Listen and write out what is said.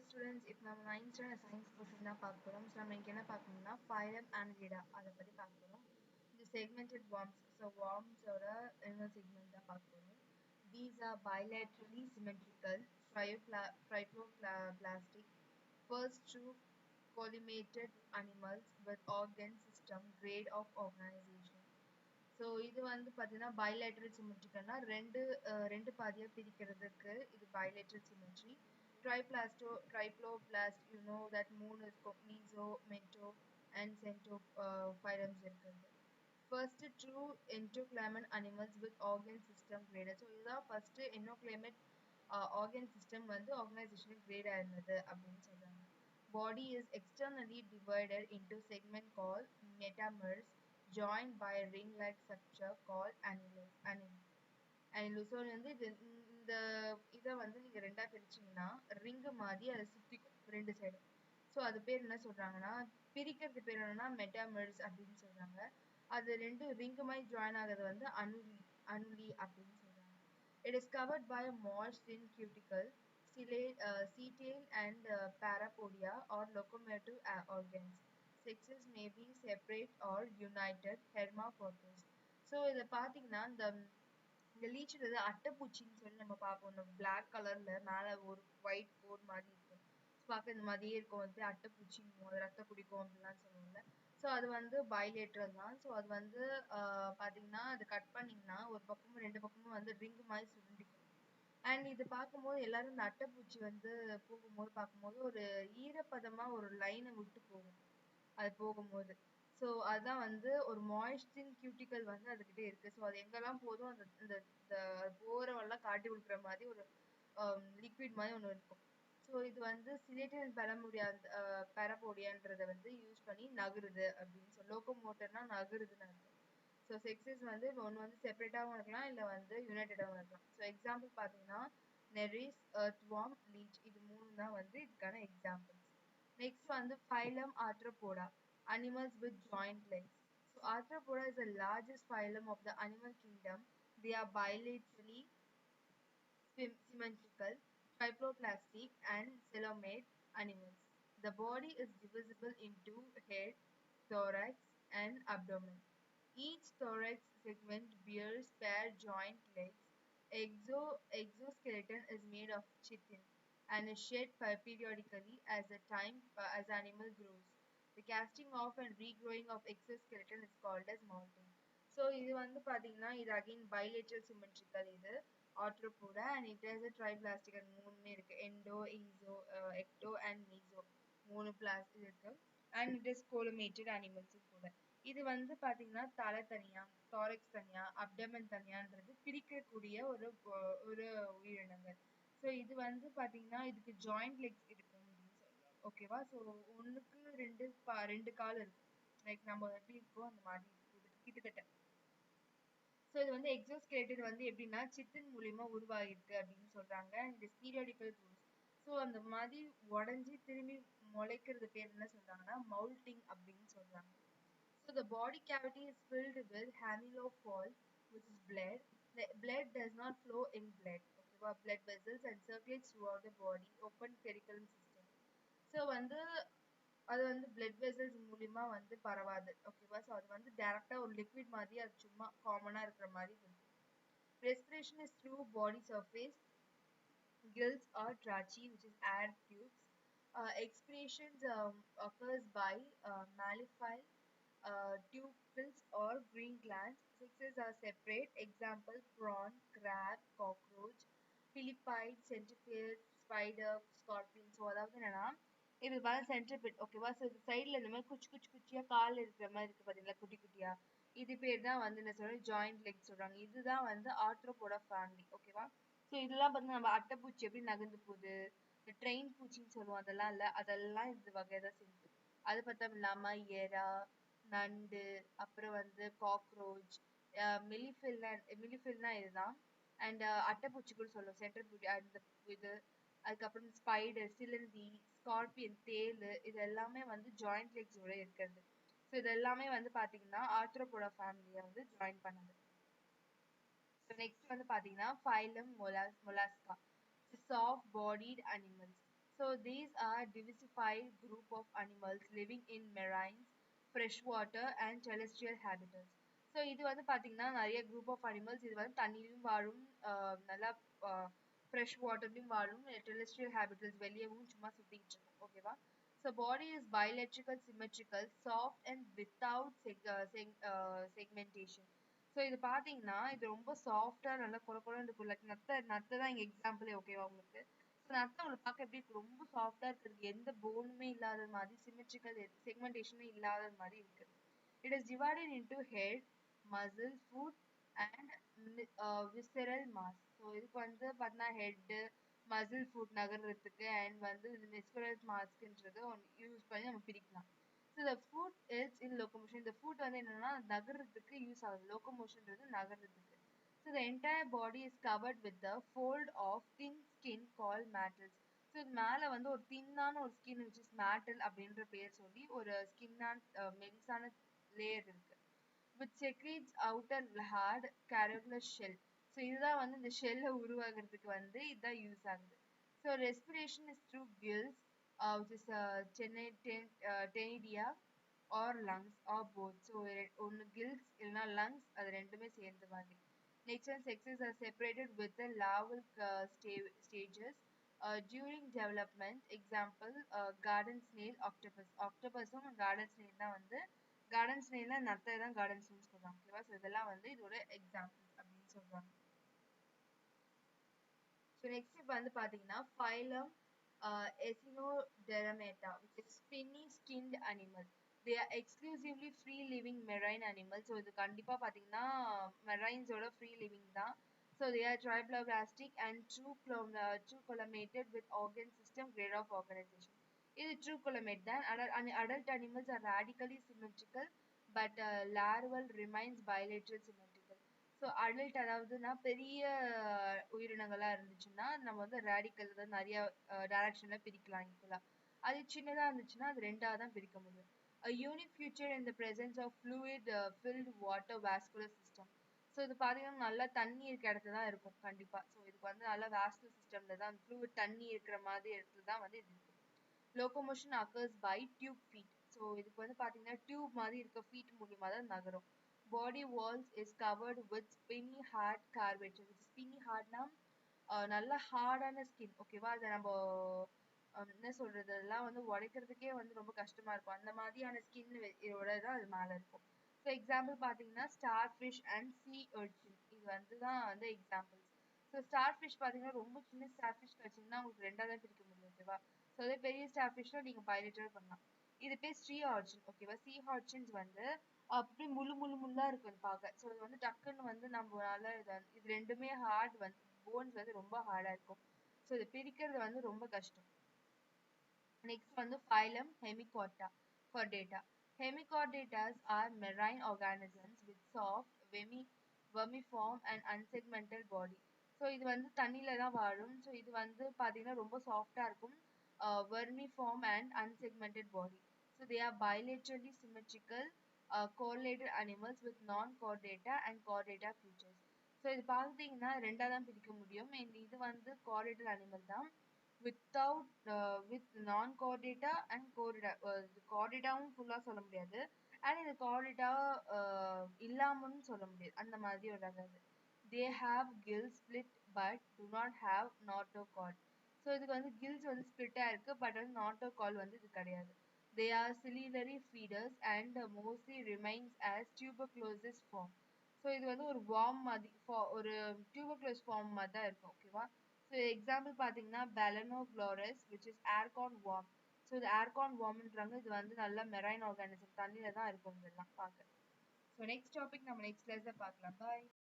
students, if நம்ம 9th standard science portion தான் பார்க்க போறோம். So நம்ம இங்க என்ன பார்க்கணும்னா phylum Annelida அதை பத்தி பார்க்க போறோம். இந்த segmented worms, so worms ஓட inner segment தான் பார்க்க போறோம். These are bilaterally symmetrical triploblastic first true collimated animals with organ system grade of organization. So இது வந்து பார்த்தீங்கன்னா பைலேட்ரல் சிமெட்ரிக்கல்னா ரெண்டு பாதியாக பிரிக்கிறதுக்கு இது bilateral symmetry. Triploblast you know that மூணு இருக்கும், மீசோ மென்டோ அண்ட் சென்டோ ஃபைலம்ஸ் இருக்குது. ஃபர்ஸ்ட் ட்ரூ என்டோக்ளைமட் animals with organ system graded. So இதுதான் ஃபர்ஸ்ட் என்டோக்ளைமட் ஆர்கன் சிஸ்டம் வந்து ஆர்கனைசேஷனுக்கு கிரேட் ஆயிருந்தது அப்படின்னு சொல்றாங்க. Body is externally divided into segment called metamers joined by a ring-like structure called annulus. So வந்து இந்த இதை வந்து நீங்க ரெண்டா பிரிச்சீங்கன்னா ரிங்கு மாதிரி அதை சுத்திக்கும் ரெண்டு சைடும். ஸோ அது பேர் என்ன சொல்றாங்கன்னா, பிரிக்கிறது பேர் என்னன்னா மெட்டாமர்ஸ் அப்படின்னு சொல்றாங்க. அது ரெண்டு ரிங்கு மாதிரி ஜாயின் ஆகிறது வந்து அனுலி அப்படின்னு சொல்றாங்க. It is covered by a moist thin cuticle, setae and parapodia or locomotive organs. Sexes may be separate or united hermaphrodites. So இதை பார்த்தீங்கன்னா இந்த லீச்சில் அட்டைப்பூச்சின்னு சொல்லி நம்ம பார்ப்போம். இந்த பிளாக் கலர்ல மேலே ஒரு ஒயிட் கோட் மாதிரி இருக்கும், பார்க்க இந்த மாதிரியே இருக்கும், வந்து அட்டைப்பூச்சின்னு அது ரத்த குடிக்கும் அப்படின்லாம் சொல்லுவோம்ல. ஸோ அது வந்து பைலேட்ரல் தான். ஸோ அது வந்து பார்த்தீங்கன்னா அது கட் பண்ணிங்கன்னா ஒரு பக்கமும் ரெண்டு பக்கமும் வந்து ரிங் மாதிரி சுருண்டிக்கும். அண்ட் இது பார்க்கும்போது எல்லாரும் இந்த அட்டைப்பூச்சி வந்து போகும்போது பார்க்கும்போது ஒரு ஈரப்பதமாக ஒரு லைனை விட்டு போகும் அது போகும்போது. ஸோ அதுதான் வந்து ஒரு மாய்ஸ்டின் கியூட்டிக்கல் வந்து அதுக்கிட்ட இருக்கு. ஸோ அது எங்கெல்லாம் போதும் அந்த இந்த போரவெல்லாம் காட்டி கொடுக்குற மாதிரி ஒரு லிக்விட் மாதிரி ஒன்று இருக்கும். ஸோ இது வந்து சிலேட்டன் பெரபோடியான்றதை வந்து யூஸ் பண்ணி நகருது அப்படின்னு சொல்லி, லோகோமோட்டர்னா நகருதுன்னு அர்த்தம். ஸோ செக்ஸஸ் வந்து ஒன்று வந்து செப்பரேட்டாகவும் இருக்கலாம், இல்லை வந்து யுனைடடாகவும் இருக்கலாம். ஸோ எக்ஸாம்பிள் பார்த்தீங்கன்னா நெரிஸ், எர்த்வார்ம், லீச், இது மூணு தான் வந்து இதுக்கான எக்ஸாம்பிள்ஸ். நெக்ஸ்ட் வந்து phylum Arthropoda, animals with joint legs. So Arthropoda is the largest phylum of the animal kingdom. They are bilaterally symmetrical, triploblastic and coelomate animals. The body is divisible into head, thorax and abdomen. Each thorax segment bears pair joint legs. Exoskeleton is made of chitin and is shed periodically as the animal grows. The casting off and regrowing of exoskeleton is called as molting. So இது வந்து பாத்தீங்கன்னா இது again bilateral symmetrical இது arthropoda and it has a triplastic and மூணுமே இருக்கு, ecto and meso மூணு plastic இருக்கு and it is collimated animals கூட. இது வந்து பாத்தீங்கன்னா தலை தனியா, தாரக்ஸ் தனியா, அப்டமன் தனியான்றது பிரிக்கக்கூடிய ஒரு உயிரினங்கள். ஸோ இது வந்து பாத்தீங்கன்னா இதுக்கு ஜாயிண்ட் லெக்ஸ் இருக்கும் அப்படின்னு சொல்லுவாங்க. ஓகேவா? ஸோ ஒன்றுக்கு ரெண்டு கால் இருக்கும், லைக் நம்ம எப்படி இருக்கோம் அந்த மாதிரி கிட்டத்தட்ட. ஸோ இது வந்து எக்ஸோஸ்கெலட்டன் வந்து எப்படின்னா சித்தின் மூலியமா உருவாகிருக்கு அப்படின்னு சொல்றாங்க. இந்த பீரியாடிக்கல் க்ரோஸ், ஸோ அந்த மாதிரி உடஞ்சி திரும்பி முளைக்கிறது பேர் என்ன சொல்றாங்கன்னா மவுல்டிங் அப்படின்னு சொல்றாங்க. So the body cavity is filled with amylofol, which is blood. The blood does not flow in blood. Okay, blood vessels and circulates throughout the body, open periculum system. So வந்து அது வந்து blood vessels மூலியமா வந்து பரவாது. ஓகேவா? So அது வந்து டைரக்டா ஒரு லிக்விட் மாதிரி அது சும்மா காமனா இருக்கிற மாதிரி இருக்கும். Respiration is through body surface, gills or tracheae, which is air tubes. Expiration occurs by malleable tubercles or green glands. Sexes are separate. Example: prawn, crab, cockroach, philippide, centipede, spider, scorpion. So அதாவது என்னன்னா இது வந்து சென்ட்ரிபிட். ஓகேவா? So இது சைடில் இந்த மாதிரி குச்சி குச்சியாக கால் இருக்கிற மாதிரி இருக்குது பார்த்தீங்களா, குட்டி குட்டியாக. இது பேர் தான் வந்து என்ன சொல்கிறாங்க ஜாயிண்ட் லெக் சொல்கிறாங்க. இதுதான் வந்து ஆர்த்ரோபோடா ஃபேமிலி. ஓகேவா? ஸோ இதெல்லாம் வந்து நம்ம அட்டைப்பூச்சி எப்படி நகர்ந்து போகுது, இந்த ட்ரெயின் பூச்சின்னு சொல்லுவோம் அதெல்லாம் இல்லை, அதெல்லாம் இந்த வகை தான் சேர்ந்து. அது பார்த்தோம் இல்லாமல் எறா, நண்டு, அப்புறம் வந்து காக்ரோச், மிலிஃபில்னா இதுதான், அண்ட் அட்டைப்பூச்சி கூட சொல்லுவோம் சென்ட்ரிபியூட் அந்த இது. அதுக்கப்புறம் ஸ்பைடர், சிலந்தி, ஸ்கார்பியன், தேல், இது எல்லாமே வந்து ஜாயிண்ட் லெக்ஸோட இருக்கிறது. ஸோ இது எல்லாமே வந்து பார்த்தீங்கன்னா ஆர்த்ரோபோடா ஃபேமிலியை வந்து ஜாயின் பண்ணுது. ஸோ நெக்ஸ்ட் வந்து பார்த்தீங்கன்னா phylum mollusca, soft bodied animals. So these are diversified group of animals living in marine, freshwater and terrestrial habitats. So இது வந்து பார்த்தீங்கன்னா நிறைய குரூப் ஆஃப் அனிமல்ஸ் இது வந்து தண்ணியிலும் வாழும் நல்லா ஃப்ரெஷ் வாட்டர்லையும் வாழும் டெரெஸ்ட்ரியல் ஹேபிட்டல்ஸ் வெளியவும் சும்மா சுற்றிக்கிட்டு இருக்கும் ஓகேவா so body is bilaterally symmetrical soft and without segmentation so இது பார்த்தீங்கன்னா இது ரொம்ப சாஃப்டாக நல்லா குழன்னு இருக்கும் லைக் நத்தை தான் இங்கே எக்ஸாம்பிளே ஓகேவா உங்களுக்கு ஸோ நத்தை உங்களுக்கு பார்க்க எப்படி இருக்கு ரொம்ப சாஃப்டாக இருக்கிறது எந்த போனுமே இல்லாத மாதிரி சிமெட்ரிக்கல் செக்மெண்டேஷனே இல்லாத மாதிரி இருக்குது it is divided into head muscle foot and visceral mass so இதுக்கு வந்து பார்த்தீங்கன்னா ஹெட்டு மசில் ஃபுட் நகர்றதுக்கு அண்ட் வந்து விஸ்கரல் மாஸ்க்குன்றது ஒன்று யூஸ் பண்ணி நம்ம பிரிக்கலாம் ஸோ இந்த ஃபுட் இஸ் இன் லோக்கோமோஷன் இந்த ஃபுட் வந்து என்னன்னா நகர்றதுக்கு யூஸ் ஆகுது லோக்கோமோஷன்றது நகர்றதுக்கு so the entire body is covered with the fold of thin skin called matels so இது மேலே வந்து ஒரு தின்னான ஒரு ஸ்கின் which is மேட்டல் அப்படின்ற பேர் சொல்லி ஒரு ஸ்கின்னான மெலிசான லேயர் இருக்கு which secretes outer hard carolar shell so இதுதான் வந்து இந்த ஷெல்லை உருவாகிறதுக்கு வந்து இதுதான் யூஸ் ஆகுது so respiration is through gills which is ctenidia or lungs or both so ஒன்று கில்ஸ் இல்லைனா லங்ஸ் அது ரெண்டுமே சேர்ந்த மாதிரி nature and sexes are separated with the larval stages during development example garden snail octopusம் garden snail தான் வந்து garden snail நத்தை தான் garden snail சொல்றாங்க ஓகேவா ஸோ இதெல்லாம் வந்து இதோட எக்ஸாம்பிள்ஸ் அப்படின்னு சொல்றாங்க ஸோ நெக்ஸ்ட் இப்போ வந்து பார்த்தீங்கன்னா phylum Echinodermata which is spiny skinned animals they are exclusively free living marine animals so இது கண்டிப்பாக பார்த்தீங்கன்னா மெரைன்ஸோட ஃப்ரீ லிவிங் தான் so they are triploblastic and true collimated with organ system grade of organization இது true collimate தான் adult animals are radically symmetrical but larval remains bilateral symmetrical so adult அதாவதுன்னா பெரிய உயிரினங்களா இருந்துச்சுன்னா நம்ம வந்து ரேடிக்கல் அதாவது நிறைய டைரக்ஷன்ல பிரிக்கலாம் ஈக்குவலா அது சின்னதா இருந்துச்சுன்னா அது ரெண்டா தான் பிரிக்க முடியும் a unique feature in the presence of fluid filled water vascular system so இது பார்த்தீங்கன்னா நல்லா தண்ணி இருக்க இடத்துல தான் இருக்கும் கண்டிப்பா ஸோ இதுக்கு வந்து நல்லா வாஸ்குலர் சிஸ்டம்ல தான் ஃப்ளூயிட் தண்ணி இருக்கிற மாதிரி இடத்துல தான் வந்து இது இருக்கும் locomotion occurs by tube feet so இதுக்கு வந்து பார்த்தீங்கன்னா டியூப் மாதிரி இருக்க ஃபீட் மூலியமா தான் நகரும் body walls is covered with spiny hard curvature spiny hardனா நல்ல ஹார்டான ஸ்கின் ஓகேவா அதை நம்ம என்ன சொல்றது அதெல்லாம் வந்து உடைக்கிறதுக்கே வந்து ரொம்ப கஷ்டமா இருக்கும் அந்த மாதிரியான ஸ்கின் இதோட தான் அது மேலே இருக்கும் ஸோ எக்ஸாம்பிள் பார்த்தீங்கன்னா star fish and C urchin இது வந்து தான் வந்து எக்ஸாம்பிள்ஸ் ஸோ ஸ்டார் ஃபிஷ் பார்த்தீங்கன்னா ரொம்ப சின்ன ஸ்டார் ஃபிஷ் கிடைச்சிங்கன்னா உங்களுக்கு ரெண்டாக தான் பிரிக்க முடியும் ஓகேவா ஸோ அதே பெரிய ஸ்டார் ஃபிஷ்னா நீங்கள் பைலேட்டர் பண்ணலாம் இது பேர் சி ஆர்ச்சின் ஓகேவா சி ஆர்ச்சின்ஸ் வந்து அப்படி முள்ளா இருக்கும் பார்க்க ஸோ இது வந்து டக்குன்னு வந்து நம்மளால இது ரெண்டுமே ஹார்ட் வந்து போன்ஸ் வந்து ரொம்ப ஹார்டா இருக்கும் ஸோ இதை பிரிக்கிறது வந்து ரொம்ப கஷ்டம் நெக்ஸ்ட் வந்து phylum Hemichordata Hemichordatas are marine organisms with soft vermiform and unsegmented body so இது வந்து தண்ணியில தான் வாழும் ஸோ இது வந்து பார்த்தீங்கன்னா ரொம்ப சாஃப்டா இருக்கும் vermiform and unsegmented body so they are bilaterally symmetrical correlated animals with non-chordata and chordata features so இது பார்த்தீங்கன்னா ரெண்டா தான் பிரிக்க முடியும் இது வந்து chordated animal தான் without with non-chordata and chordata chordataவும் ஃபுல்லா சொல்ல முடியாது and இது chordata இல்லாமலும் சொல்ல முடியாது அந்த மாதிரி ஒரு ரகம் they have gills split but do not have notochord so இதுக்கு வந்து கில்ஸ் வந்து ஸ்பிளிட்டா இருக்கு பட் வந்து நாட்டோகால் வந்து இது கிடையாது they are ciliary feeders and mostly remains as tuberculosis form so இது வந்து ஒரு வார்ம் மாதிரி ஒரு tuberculous form மாதிரி தான் இருக்கும் ஓகேவா ஸோ எக்ஸாம்பிள் பார்த்தீங்கன்னா Balanoglorus which is aircon worm so இது aircon wormன்றாங்க இது வந்து நல்ல மெரைன் ஆர்கானிசம் தண்ணியில தான் இருக்கும் இதெல்லாம் பார்க்க ஸோ நெக்ஸ்ட் டாபிக் நம்ம நெக்ஸ்ட் கிளாஸ்ல பார்க்கலாம் பாய்